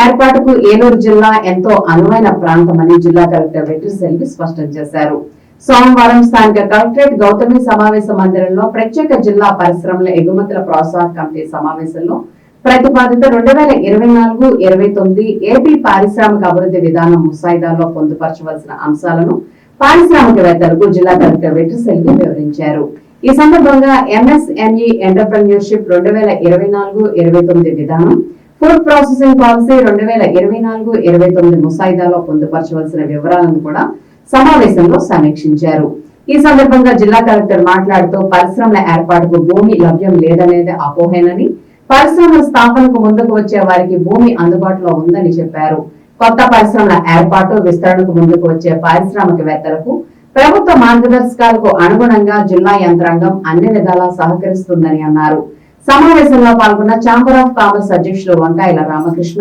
ఏర్పాటుకు ఏలూరు జిల్లా ఎంతో అనువైన ప్రాంతమని జిల్లా కలెక్టర్ వెట్రిసెల్వి స్పష్టం చేశారు. సోమవారం స్థానిక కలెక్టరేట్ గౌతమి సమావేశ మందిరంలో ప్రత్యేక జిల్లా పరిశ్రమల ఎగుమతుల ప్రోత్సాహక కమిటీ సమావేశంలో ప్రతిపాదిత 2024-29 ఏపీ పారిశ్రామిక అభివృద్ధి విధానం ముసాయిదాలో పొందుపరచవలసిన అంశాలను పారిశ్రామికవేత్తలకు జిల్లా కలెక్టర్ వెట్రిసెల్వి వివరించారు. ఈ సందర్భంగా ఎంఎస్ఎంఈ ఎంటర్‌ప్రెన్యూర్‌షిప్ 2024-29 విధానం, ఫుడ్ ప్రాసెసింగ్ పాలసీ 2024-29 ముసాయిదాలో పొందుపరచవలసిన వివరాలను కూడా సమావేశంలో సమీక్షించారు. ఈ సందర్భంగా జిల్లా కలెక్టర్ మాట్లాడుతూ పరిశ్రమల ఏర్పాటుకు భూమి లభ్యం లేదనేది అపోహేనని, పరిశ్రమల స్థాపనకు ముందుకు వచ్చే వారికి భూమి అందుబాటులో ఉందని చెప్పారు. కొత్త పరిశ్రమల ఏర్పాటు, విస్తరణకు ముందుకు వచ్చే పారిశ్రామికవేత్తలకు ప్రభుత్వ మార్గదర్శకాలకు అనుగుణంగా జిల్లా యంత్రాంగం అన్ని విధాలా సహకరిస్తుందని అన్నారు. సమావేశంలో పాల్గొన్న ఛాంబర్ ఆఫ్ కామర్స్ అధ్యక్షులు వంకాయల రామకృష్ణ,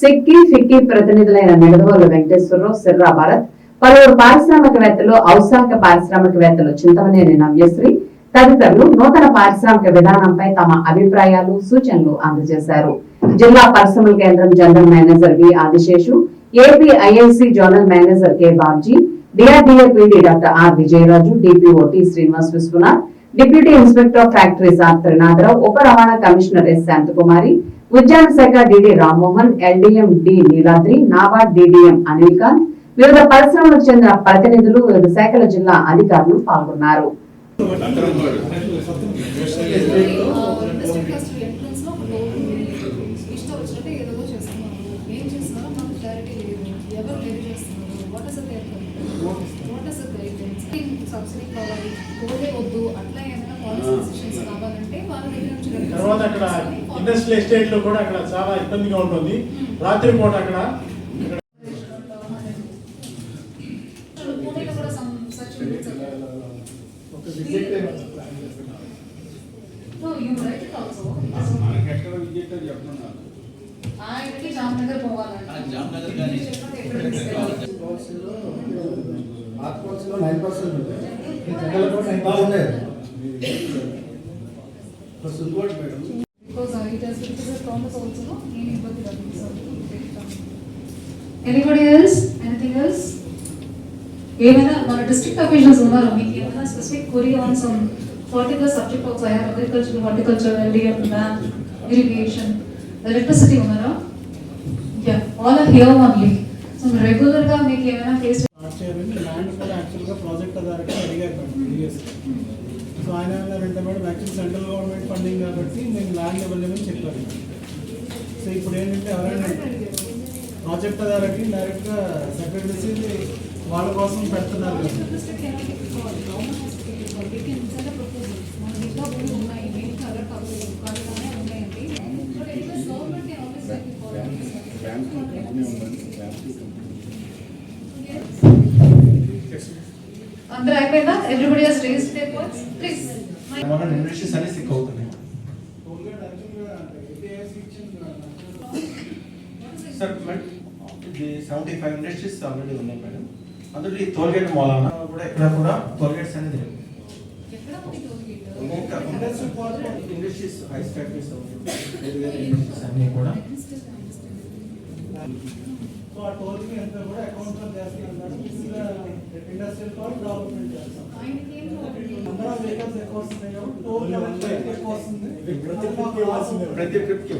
ఫిక్కీ ప్రతినిధులైన నిడదవోలు వెంకటేశ్వరరావు, సిర్రా భరత్, పలువురు పారిశ్రామికవేత్తలు, ఔత్సాహిక పారిశ్రామికవేత్తలు చింతమనేని నవ్యశ్రీ తదితరులు నూతన పారిశ్రామిక విధానంపై తమ అభిప్రాయాలు, సూచనలు అందజేశారు. జిల్లా పరిశ్రమల కేంద్రం general manager V Adiseshu, AP IIC zonal manager K Babji, DRDA PD doctor R Vijayaraju, DPO T Srinivas Viswanath, deputy inspector of factories R Trinatharao, ఉప రవాణా కమిషనర్ ఎస్ శాంతకుమారి, ఉద్యాన శాఖ DD Rammohan, LDM D Neeladri, NABARD DDM Anil Khan, వివిధ పరిశ్రమలకు చెందిన ప్రతినిధులు, వివిధ శాఖల జిల్లా అధికారులు పాల్గొన్నారు. తర్వాత అక్కడ ఇండస్ట్రియల్ ఎస్టేట్ లో కూడా అక్కడ చాలా ఇబ్బందిగా ఉంటుంది. రాత్రి పూట అక్కడ Anybody else? Anything else? ఏమైనా మన డిస్ట్రిక్ట్ అఫీషియల్స్ ఉన్నారు, మీకు ఏమైనా specific query on some particular subject of agriculture, horticulture, LDM, land, irrigation, electricity ఉన్నారా? Ya, all are here only. So regular గా మీకు ఏమైనా ఫేస్ ల్యాండ్ కూడా యాక్చువల్గా ప్రాజెక్ట్ అథారిటీ అడిగారు ప్రీవియస్. సో ఆయన ఏమన్నారంటే madam actual central government funding కాబట్టి నేను ల్యాండ్ ఇవ్వలేమని చెప్పాను. సో ఇప్పుడు ఏంటంటే ఎవరైనా ప్రాజెక్ట్ అథారిటీ డైరెక్ట్గా సెక్రటరీస్ వాళ్ళ కోసం పెడుతున్నారు. అందరూ అయిపోయిందా? Everybody has raised their points. Please మన ఇండస్ట్రీస్ అన్ని సిక్ అవుతున్నాయి సార్. ఇది 75 ఇండస్ట్రీస్ ఆల్రెడీ ఉన్నాయి మేడం. అందులో ఈ టోల్గేట్ మూలాన కూడా ఇక్కడ కూడా టోల్గేట్స్ అనేది లేవు. ఇండస్ట్రీస్ హై ఫ్యాక్టరీస్ అన్ని కూడా ఇండస్ట్రియల్ పార్క్ డెవలప్మెంట్ చేస్తాం. నెంబర్ ఆఫ్ వెహికల్స్ ఎక్కువ వస్తున్నాయి కాబట్టి టోల్ ఎక్కువ వస్తుంది. ప్రతి ట్రిప్కి